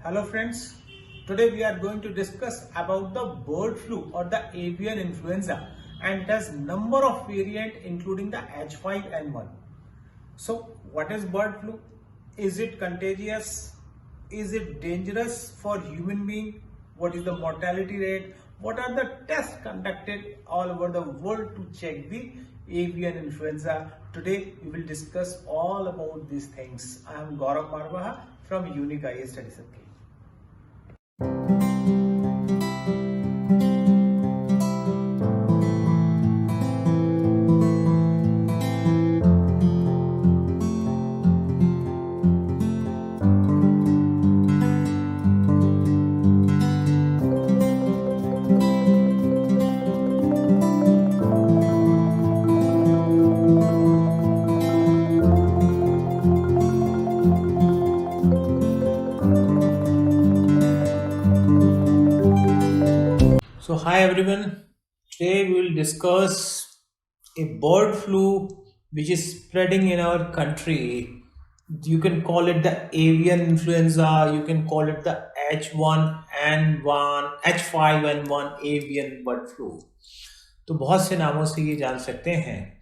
Hello friends, today we are going to discuss about the bird flu or the avian influenza and it has number of variant including the H5N1. So what is bird flu? Is it contagious? Is it dangerous for human being? What is the mortality rate? What are the tests conducted all over the world to check the avian influenza? Today we will discuss all about these things. I am Gaurav Marwaha from Unique IA Study Circle. So hi everyone, today we will discuss a bird flu which is spreading in our country. You can call it the avian influenza, you can call it the H1N1, H5N1 avian bird flu. तो बहुत से नामों से ये जान सकते हैं.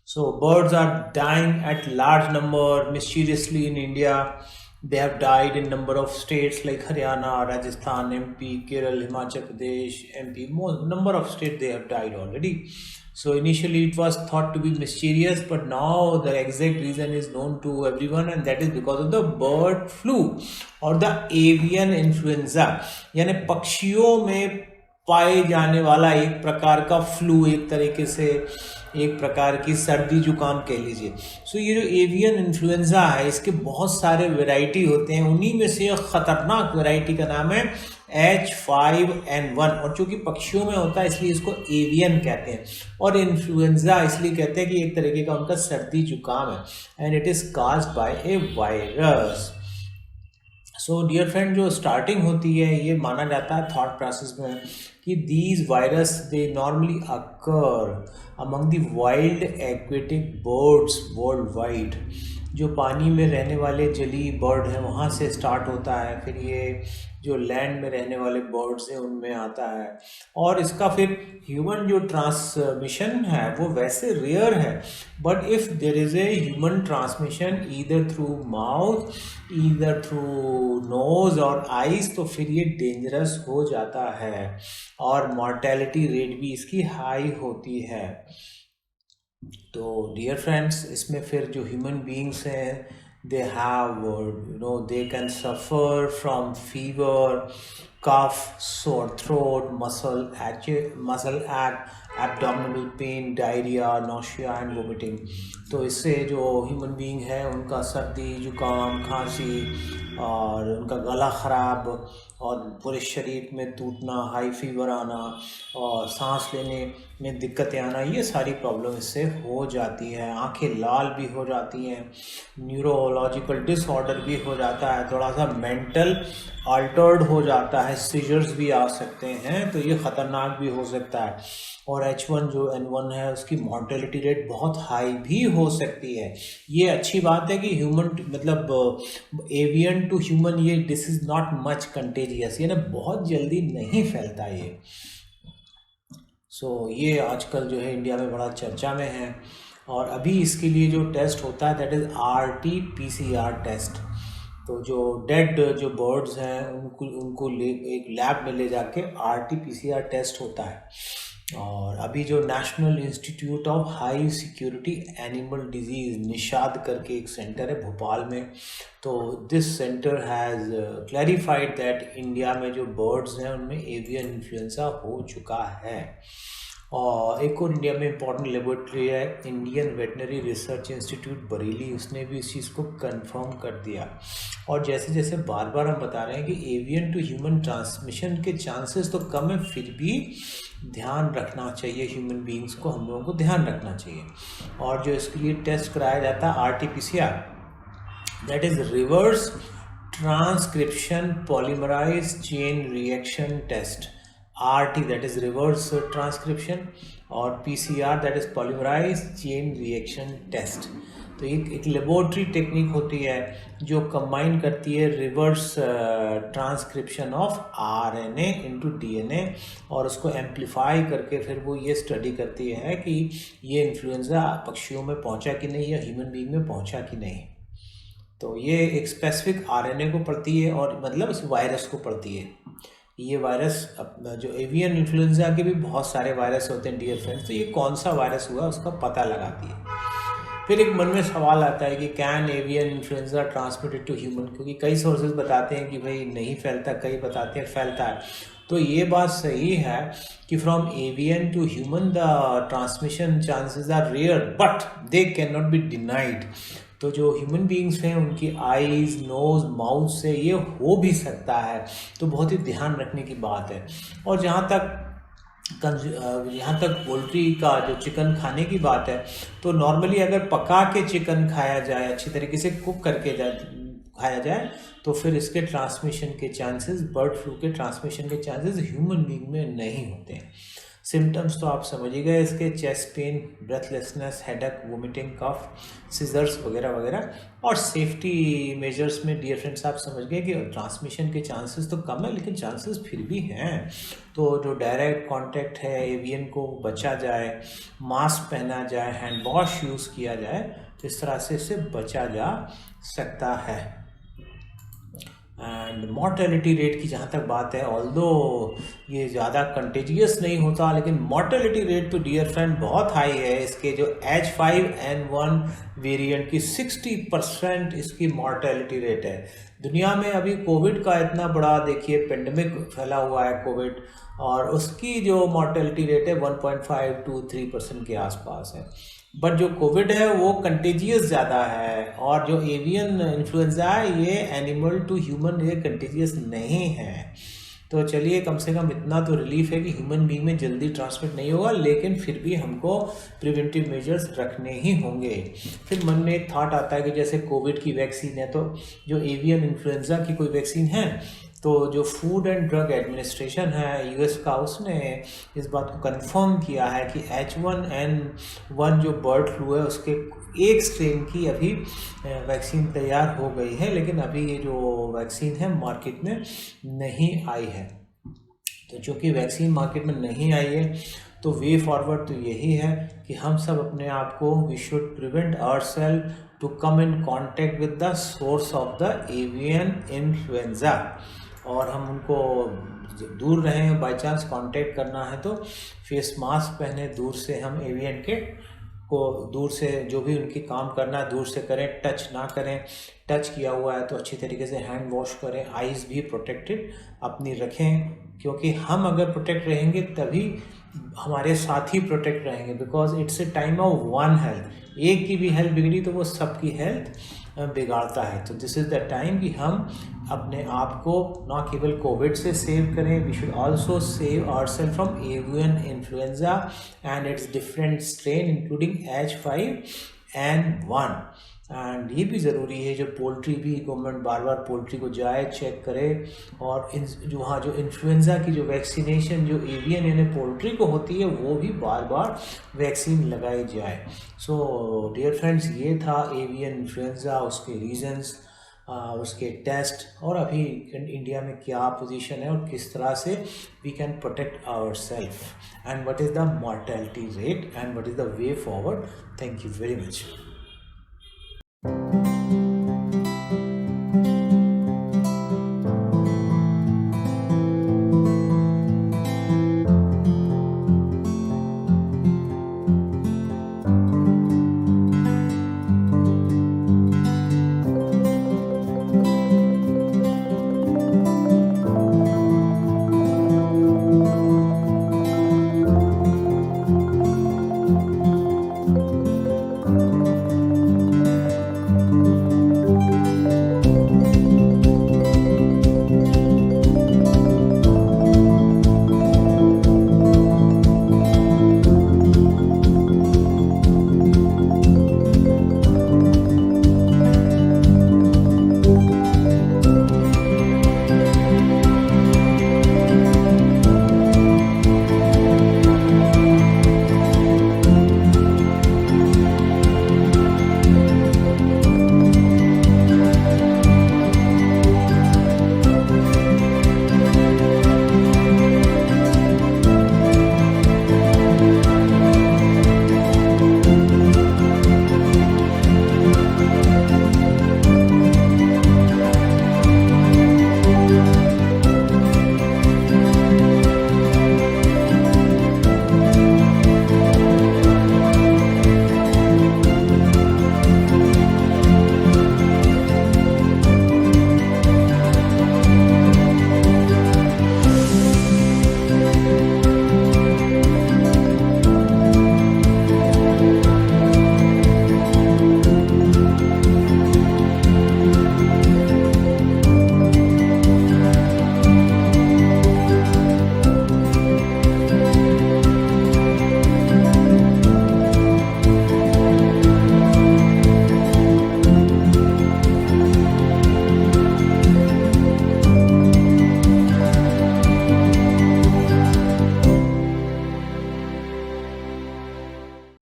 So birds are dying at large number mysteriously in India. They have died in number of states like Haryana, Rajasthan, MP, Kerala, Himachal Pradesh, MP. Number of states they have died already. So initially it was thought to be mysterious, but now the exact reason is known to everyone, and that is because of the bird flu or the avian influenza. यानी पक्षियों में पाए जाने वाला एक प्रकार का flu, एक तरीके से एक प्रकार की सर्दी जुकाम कह लीजिए. सो ये जो एवियन इन्फ्लुएंजा है इसके बहुत सारे वैरायटी होते हैं. उन्हीं में से एक खतरनाक वैरायटी का नाम है H5N1 और चूंकि पक्षियों में होता है इसलिए इसको एवियन कहते हैं और इन्फ्लुएंजा इसलिए कहते हैं कि एक तरीके का उनका सर्दी जुकाम है and it is caused by a virus. So dear friend, जो स्टार्टिंग होती है ये माना जाता है थॉट प्रोसेस में कि these virus they normally occur among the wild aquatic birds world wide. जो पानी में रहने वाले जलीय बर्ड हैं वहाँ से स्टार्ट होता है, फिर ये जो लैंड में रहने वाले बर्ड्स हैं उनमें आता है और इसका फिर ह्यूमन जो ट्रांसमिशन है वो वैसे रेयर है. But if there is a human transmission either through mouth either through nose और आइज तो फिर ये डेंजरस हो जाता है और मॉर्टेलिटी रेट भी इसकी हाई होती है. तो डियर फ्रेंड्स, इसमें फिर जो ह्यूमन बींग्स हैं they have they can suffer from fever, cough, sore throat, muscle ache, abdominal pain, diarrhea, nausea and vomiting. तो इससे जो ह्यूमन बीइंग है उनका सर्दी जुकाम खांसी और उनका गला ख़राब और पूरे शरीर में टूटना, हाई फीवर आना और सांस लेने में दिक्कतें आना, ये सारी प्रॉब्लम इससे हो जाती है. आंखें लाल भी हो जाती हैं, न्यूरोलॉजिकल डिसऑर्डर भी हो जाता है, थोड़ा सा मेंटल अल्टर्ड हो जाता है, सीजर्स भी आ सकते हैं, तो ये ख़तरनाक भी हो सकता है. और H1 जो N1 है उसकी मॉर्टेलिटी रेट बहुत हाई भी हो सकती है. ये अच्छी बात है कि ह्यूमन मतलब एवियन टू ह्यूमन ये this is not much contagious, ये ना बहुत जल्दी नहीं फैलता ये. सो ये आजकल जो है इंडिया में बड़ा चर्चा में है और अभी इसके लिए जो टेस्ट होता है दैट इज़ RT-PCR टेस्ट. तो जो डेड जो बर्ड्स हैं उनको एक लैब में ले जाके RT-PCR टेस्ट होता है. और अभी जो national institute of high security animal disease Nishad करके एक सेंटर है भोपाल में, तो this centre has clarified that India में जो बर्ड्स हैं उनमें एवियन इन्फ्लुएंजा हो चुका है. और एक और इंडिया में इम्पॉर्टेंट लेबोरेटरी है Indian veterinary research institute Bareilly, उसने भी इस चीज़ को कंफर्म कर दिया. और जैसे जैसे बार बार हम बता रहे हैं कि एवियन टू ह्यूमन ट्रांसमिशन के चांसेस तो कम है, फिर भी ध्यान रखना चाहिए, ह्यूमन बीइंग्स को हम लोगों को ध्यान रखना चाहिए. और जो इसके लिए टेस्ट कराया जाता है RT-PCR, that is reverse transcription polymerase chain reaction test. RT that is reverse transcription or PCR that is polymerase chain reaction test. तो एक लेबोरेटरी टेक्निक होती है जो कंबाइन करती है reverse transcription of RNA into DNA और उसको amplify करके फिर वो ये स्टडी करती है कि ये इन्फ्लुएंजा पक्षियों में पहुंचा कि नहीं या ह्यूमन बीइंग में पहुंचा कि नहीं। तो ये एक स्पेसिफिक आरएनए को पढ़ती है और मतलब इस वायरस को पढ़ती है। ये वायरस जो एवियन इन्फ्लुएंजा के भी बहुत सारे वायरस होते हैं डियर फ्रेंड्स, तो ये कौन सा वायरस हुआ उसका पता लगाती है। फिर एक मन में सवाल आता है कि can avian influenza transmitted to human, क्योंकि कई सोर्सेज बताते हैं कि भाई नहीं फैलता, कई बताते हैं फैलता है। तो ये बात सही है कि from avian to human the transmission chances are rare but they can not be denied. तो जो ह्यूमन बीइंग्स हैं उनकी आईज, नोज, माउथ से ये हो भी सकता है, तो बहुत ही ध्यान रखने की बात है। और जहाँ तक पोल्ट्री का जो चिकन खाने की बात है, तो नॉर्मली अगर पका के चिकन खाया जाए, अच्छी तरीके से कुक करके खाया जाए, तो फिर इसके ट्रांसमिशन के चांसेस, बर्ड फ्लू के ट्रांसमिशन के चांसेस ह्यूमन बीइंग में नहीं होते हैं। सिम्टम्स तो आप समझ ही गए इसके, chest pain, breathlessness, headache, vomiting, cough, seizures वगैरह वगैरह। और सेफ्टी मेजर्स में डियर फ्रेंड्स आप समझ गए कि ट्रांसमिशन के चांसेस तो कम है, लेकिन चांसेस फिर भी हैं। तो जो डायरेक्ट कांटेक्ट है एवियन को बचा जाए, मास्क पहना जाए, हैंड वॉश यूज़ किया जाए, तो इस तरह से इससे बचा जा सकता है। एंड मॉर्टेलिटी रेट की जहाँ तक बात है, ऑल्दो ये ज़्यादा कंटेजियस नहीं होता, लेकिन मॉर्टेलिटी रेट तो डियर फ्रेंड बहुत हाई है। इसके जो H5N1 वेरिएंट की 60% इसकी मॉर्टेलिटी रेट है। दुनिया में अभी कोविड का इतना बड़ा देखिए पेंडेमिक फैला हुआ है कोविड, और उसकी जो मॉर्टेलिटी रेट है 1.5 to 3% के आसपास है। बट जो कोविड है वो कंटेजियस ज़्यादा है, और जो एवियन इन्फ्लुएंजा है ये एनिमल टू ह्यूमन, ये कंटेजियस नहीं है। तो चलिए कम से कम इतना तो रिलीफ है कि ह्यूमन बीइंग में जल्दी ट्रांसमिट नहीं होगा, लेकिन फिर भी हमको प्रिवेंटिव मेजर्स रखने ही होंगे। फिर मन में एक थॉट आता है कि जैसे कोविड की वैक्सीन है, तो जो एवियन इन्फ्लुएंजा की कोई वैक्सीन है, तो जो फूड एंड ड्रग एडमिनिस्ट्रेशन है यूएस का, उसने इस बात को कंफर्म किया है कि H1N1 जो बर्ड फ्लू है उसके एक स्ट्रेन की अभी वैक्सीन तैयार हो गई है, लेकिन अभी ये जो वैक्सीन है मार्केट में नहीं आई है। तो चूँकि वैक्सीन मार्केट में नहीं आई है, तो वे फॉरवर्ड तो यही है कि हम सब अपने आप को, we should prevent ourselves to come in contact with the source of the avian influenza, और हम उनको दूर रहें। बाई चांस कांटेक्ट करना है तो फेस मास्क पहने, दूर से हम एवियन के को दूर से जो भी उनकी काम करना है दूर से करें, टच ना करें। टच किया हुआ है तो अच्छी तरीके से हैंड वॉश करें, आइज़ भी प्रोटेक्टेड अपनी रखें, क्योंकि हम अगर प्रोटेक्ट रहेंगे तभी हमारे साथी प्रोटेक्ट रहेंगे, because it's a time of one health. एक की भी हेल्थ बिगड़ी तो वो सबकी हेल्थ बिगाड़ता है। तो दिस इज़ द टाइम कि हम अपने आप को न केवल कोविड से सेव करें, we should also save ourselves from avian influenza and its different strain including H5N1। And ये भी ज़रूरी है, जो पोल्ट्री भी गवर्नमेंट बार बार पोल्ट्री को जाए, चेक करे, और जो वहाँ जो इन्फ्लुएंजा की जो वैक्सीनेशन जो एवियन यानी पोल्ट्री को होती है वो भी बार बार वैक्सीन लगाई जाए। सो डियर फ्रेंड्स, ये था एवियन इन्फ्लुएंजा, उसके रीजंस, उसके टेस्ट, और अभी इंडिया में क्या पोजीशन है और किस तरह से we can protect our self, and what is the mortality rate and what is the way forward. Thank you very much.